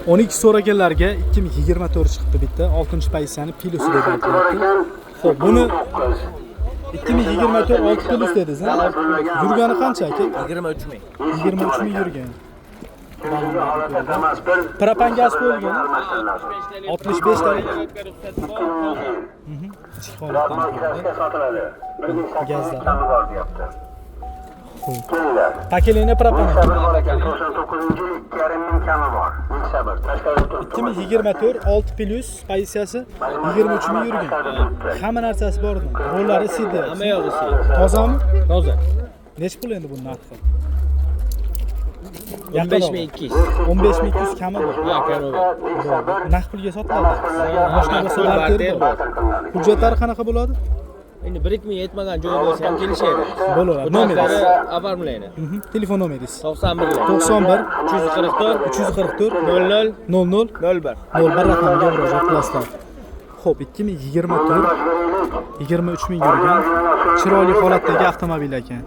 12 so'raganlarga 2024 chiqdi bitta 6-pozitsiyani Plus deb aytiladi. Xo'p, buni 2024 6 Plus dedingiz, ha? Yurgani qancha aka? 23 ming. 23 ming yurgan. Propan gaz qo'yilgan. 65 ta. Ichki holatdan sotiladi. Gazlar. bor deyapti. Pakelini propan. 99-yil 2,5 ming kami bor. Ming sabr. Tashqarida turibdi. 2024 6 Plus pozitsiyasi 23 ming yurgan. Hamma narsasi bor. Rollari CD. Hamma yog'i CD. Tozami? Toza. Nech pul endi bu narxi? 15200. 15200 kami bor. Ha, kami bor. Naqd pulga sotiladi. Mashina bo'lsa barter bor. Hujjatlari qanaqa bo'ladi? Endi birikmi yetmagan joy bo'lsa ham kelishadi. Bo'laveradi. Nomeri oformlaydi. Telefon nomeringiz 91 91 344 344 00 00 01. 01 raqamiga murojaat qilasizlar. Xo'p, 2024 23 ming yurgan chiroyli holatdagi avtomobil ekan.